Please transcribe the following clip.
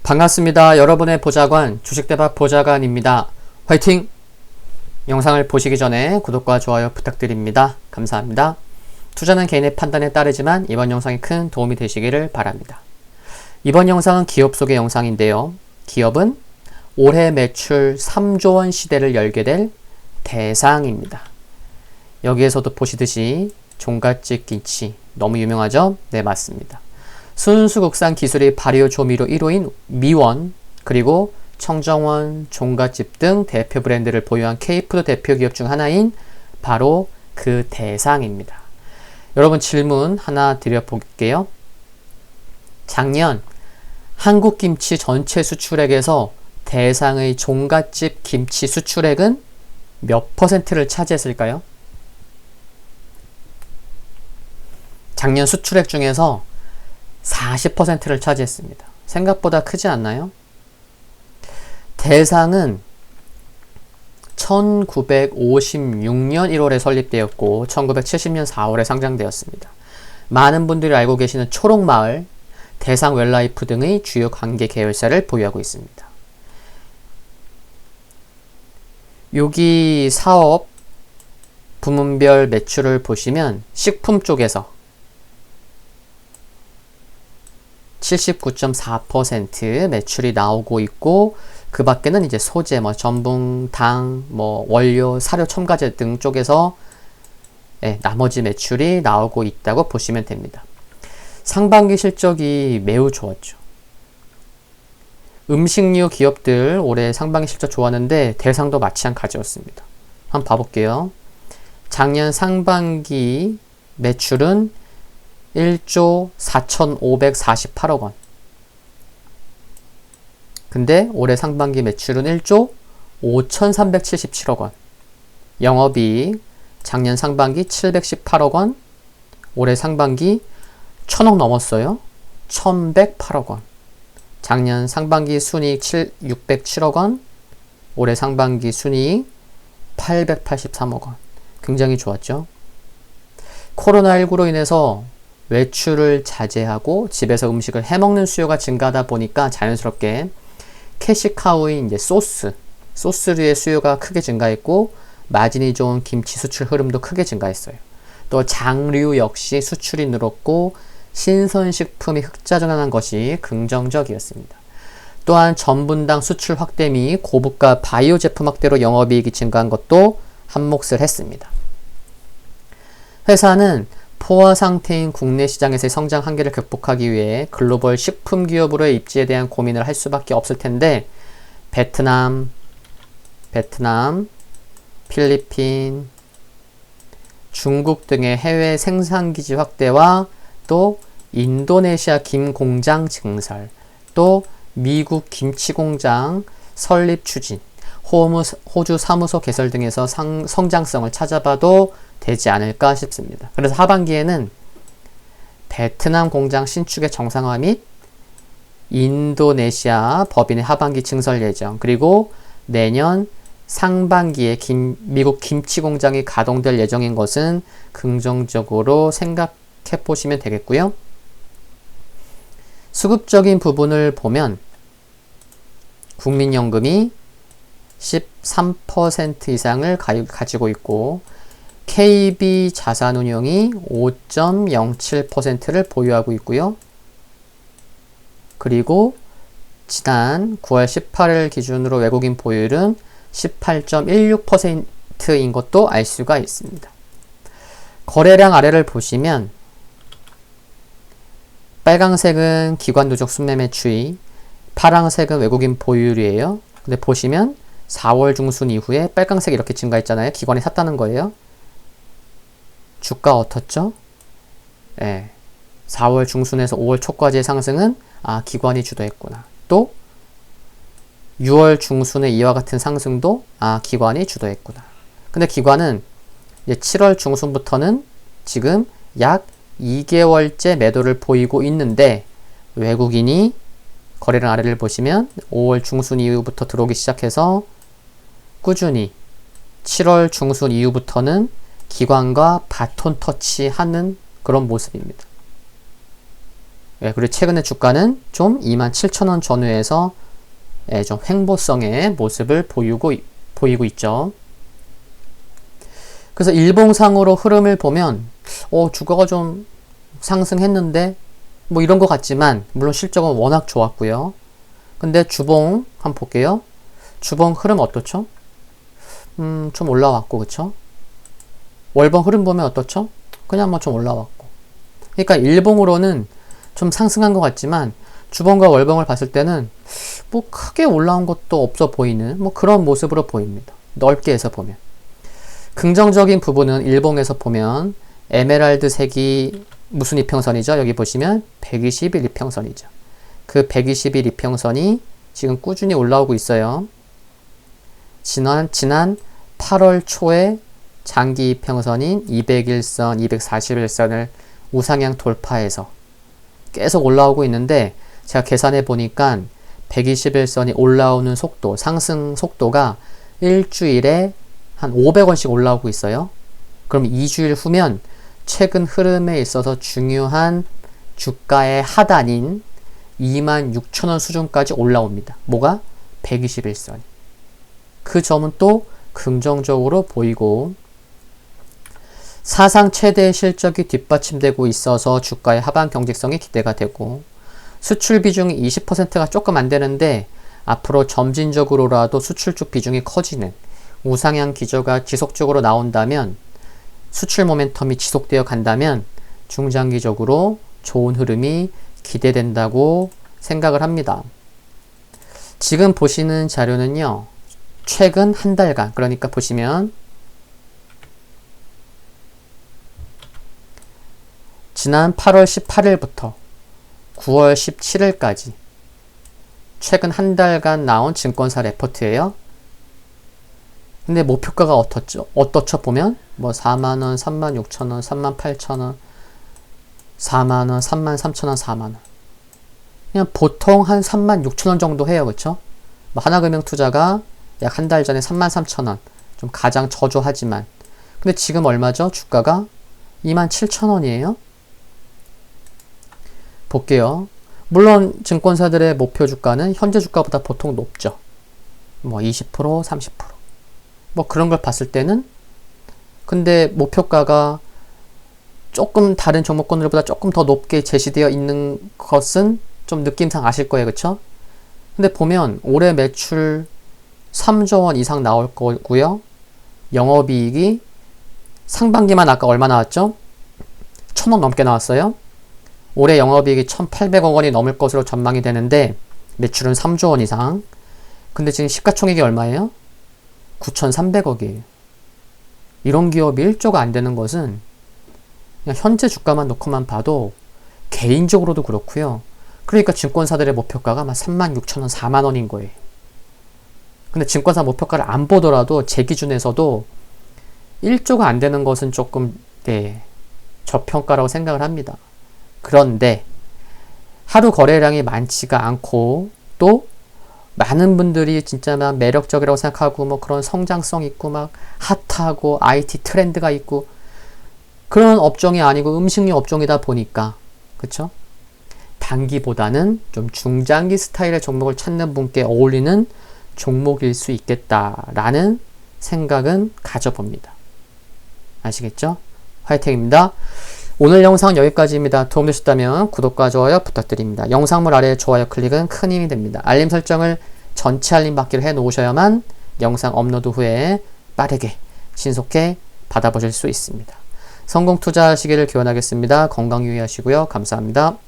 반갑습니다. 여러분의 보좌관 주식대박 보좌관입니다. 화이팅! 영상을 보시기 전에 구독과 좋아요 부탁드립니다. 감사합니다. 투자는 개인의 판단에 따르지만 이번 영상이 큰 도움이 되시기를 바랍니다. 이번 영상은 기업 속의 영상인데요. 기업은 올해 매출 3조 원 시대를 열게 될 대상입니다. 여기에서도 보시듯이 종갓집 김치 너무 유명하죠? 네, 맞습니다. 순수 국산 기술의 발효 조미료 1호인 미원, 그리고 청정원, 종갓집 등 대표 브랜드를 보유한 K푸드 대표 기업 중 하나인 바로 그 대상입니다. 여러분 질문 하나 드려볼게요. 작년 한국 김치 전체 수출액에서 대상의 종갓집 김치 수출액은 몇 퍼센트를 차지했을까요? 작년 수출액 중에서 40%를 차지했습니다. 생각보다 크지 않나요? 대상은 1956년 1월에 설립되었고 1970년 4월에 상장되었습니다. 많은 분들이 알고 계시는 초록마을, 대상 웰라이프 등의 주요 관계 계열사를 보유하고 있습니다. 여기 사업 부문별 매출을 보시면 식품 쪽에서 79.4% 매출이 나오고 있고, 그 밖에는 이제 소재, 전분, 당, 원료, 사료, 첨가제 등 쪽에서 나머지 매출이 나오고 있다고 보시면 됩니다. 상반기 실적이 매우 좋았죠. 음식료 기업들 올해 상반기 실적 좋았는데 대상도 마찬가지였습니다. 한번 봐볼게요. 작년 상반기 매출은 1조 4,548억 원. 근데 올해 상반기 매출은 1조 5,377억 원. 영업이익 작년 상반기 718억 원. 올해 상반기 1,000억 넘었어요. 1,108억 원. 작년 상반기 순이익 607억 원. 올해 상반기 순이익 883억 원. 굉장히 좋았죠. 코로나19로 인해서 외출을 자제하고 집에서 음식을 해먹는 수요가 증가하다 보니까 자연스럽게 캐시카우인 이제 소스류의 수요가 크게 증가했고, 마진이 좋은 김치 수출 흐름도 크게 증가했어요. 또 장류 역시 수출이 늘었고 신선식품이 흑자 전환한 것이 긍정적이었습니다. 또한 전분당 수출 확대 및 고부가 바이오 제품 확대로 영업이익이 증가한 것도 한몫을 했습니다. 회사는 포화 상태인 국내 시장에서의 성장 한계를 극복하기 위해 글로벌 식품 기업으로의 입지에 대한 고민을 할 수밖에 없을 텐데, 베트남, 필리핀, 중국 등의 해외 생산기지 확대와 또 인도네시아 김 공장 증설, 또 미국 김치 공장 설립 추진, 호주 사무소 개설 등에서 성장성을 찾아봐도 되지 않을까 싶습니다. 그래서 하반기에는 베트남 공장 신축의 정상화 및 인도네시아 법인의 하반기 증설 예정, 그리고 내년 상반기에 미국 김치 공장이 가동될 예정인 것은 긍정적으로 생각해 보시면 되겠고요. 수급적인 부분을 보면 국민연금이 13% 이상을 가지고 있고, KB 자산운용이 5.07%를 보유하고 있고요. 그리고 지난 9월 18일 기준으로 외국인 보유율은 18.16%인 것도 알 수가 있습니다. 거래량 아래를 보시면 빨강색은 기관 누적 순매매 추이, 파랑색은 외국인 보유율이에요. 근데 보시면 4월 중순 이후에 빨강색이 이렇게 증가했잖아요. 기관이 샀다는 거예요. 주가 어떻죠? 4월 중순에서 5월 초까지의 상승은 기관이 주도했구나. 또 6월 중순에 이와 같은 상승도 기관이 주도했구나. 근데 기관은 이제 7월 중순부터는 지금 약 2개월째 매도를 보이고 있는데, 외국인이 거래량 아래를 보시면 5월 중순 이후부터 들어오기 시작해서 꾸준히 7월 중순 이후부터는 기관과 바톤 터치하는 그런 모습입니다. 예, 그리고 최근에 주가는 좀 27,000원 전후에서 예, 좀 횡보성의 모습을 보이고 있죠. 그래서 일봉상으로 흐름을 보면 주가가 좀 상승했는데 뭐 이런 것 같지만 물론 실적은 워낙 좋았고요. 근데 주봉 한번 볼게요. 주봉 흐름 어떻죠? 좀 올라왔고, 그쵸? 월봉 흐름 보면 어떻죠? 그냥 뭐 좀 올라왔고. 그러니까 일봉으로는 좀 상승한 것 같지만 주봉과 월봉을 봤을 때는 뭐 크게 올라온 것도 없어 보이는 뭐 그런 모습으로 보입니다. 넓게 해서 보면. 긍정적인 부분은 일봉에서 보면 에메랄드 색이 무슨 이평선이죠? 여기 보시면 120일 이평선이죠. 그 120일 이평선이 지금 꾸준히 올라오고 있어요. 지난 8월 초에 장기 이평선인 200일선, 241선을 우상향 돌파해서 계속 올라오고 있는데 제가 계산해 보니까 121선이 올라오는 속도, 상승 속도가 일주일에 한 500원씩 올라오고 있어요. 그럼 2주일 후면 최근 흐름에 있어서 중요한 주가의 하단인 26,000원 수준까지 올라옵니다. 뭐가? 121선이. 그 점은 또 긍정적으로 보이고 사상 최대의 실적이 뒷받침되고 있어서 주가의 하반 경직성이 기대가 되고 수출 비중이 20%가 조금 안 되는데 앞으로 점진적으로라도 수출 쪽 비중이 커지는 우상향 기조가 지속적으로 나온다면 수출 모멘텀이 지속되어 간다면 중장기적으로 좋은 흐름이 기대된다고 생각을 합니다. 지금 보시는 자료는요. 최근 한 달간 그러니까 보시면 지난 8월 18일부터 9월 17일까지 최근 한 달간 나온 증권사 레포트예요. 근데 목표가가 어떻죠? 보면 뭐 4만원, 36,000원, 38,000원, 4만원, 33,000원, 4만원. 그냥 보통 한 36,000원 정도 해요. 그쵸? 뭐 하나금융투자가 약 한 달 전에 33,000원. 좀 가장 저조하지만. 근데 지금 얼마죠? 주가가 27,000원이에요. 볼게요. 물론 증권사들의 목표 주가는 현재 주가보다 보통 높죠. 뭐 20%, 30%. 뭐 그런 걸 봤을 때는 근데 목표가가 조금 다른 종목군들보다 조금 더 높게 제시되어 있는 것은 좀 느낌상 아실 거예요. 그쵸? 근데 보면 올해 매출 3조 원 이상 나올 거고요. 영업이익이 상반기만 아까 얼마 나왔죠? 1,000억 넘게 나왔어요. 올해 영업이익이 1,800억 원이 넘을 것으로 전망이 되는데 매출은 3조 원 이상. 근데 지금 시가총액이 얼마예요? 9,300억이에요. 이런 기업이 1조가 안 되는 것은 그냥 현재 주가만 놓고만 봐도 개인적으로도 그렇고요. 그러니까 증권사들의 목표가가 막 36,000원, 4만원인 거예요. 근데 증권사 목표가를 안 보더라도 제 기준에서도 1조가 안 되는 것은 조금 저평가라고 생각을 합니다. 그런데 하루 거래량이 많지가 않고 또 많은 분들이 진짜 막 매력적이라고 생각하고 뭐 그런 성장성 있고 막 핫하고 IT 트렌드가 있고 그런 업종이 아니고 음식료 업종이다 보니까 그쵸? 단기보다는 좀 중장기 스타일의 종목을 찾는 분께 어울리는 종목일 수 있겠다라는 생각은 가져봅니다. 아시겠죠? 화이팅입니다. 오늘 영상 여기까지입니다. 도움되셨다면 구독과 좋아요 부탁드립니다. 영상물 아래 좋아요 클릭은 큰 힘이 됩니다. 알림 설정을 전체 알림 받기를 해 놓으셔야만 영상 업로드 후에 빠르게 신속히 받아보실 수 있습니다. 성공 투자하시기를 기원하겠습니다. 건강 유의하시고요. 감사합니다.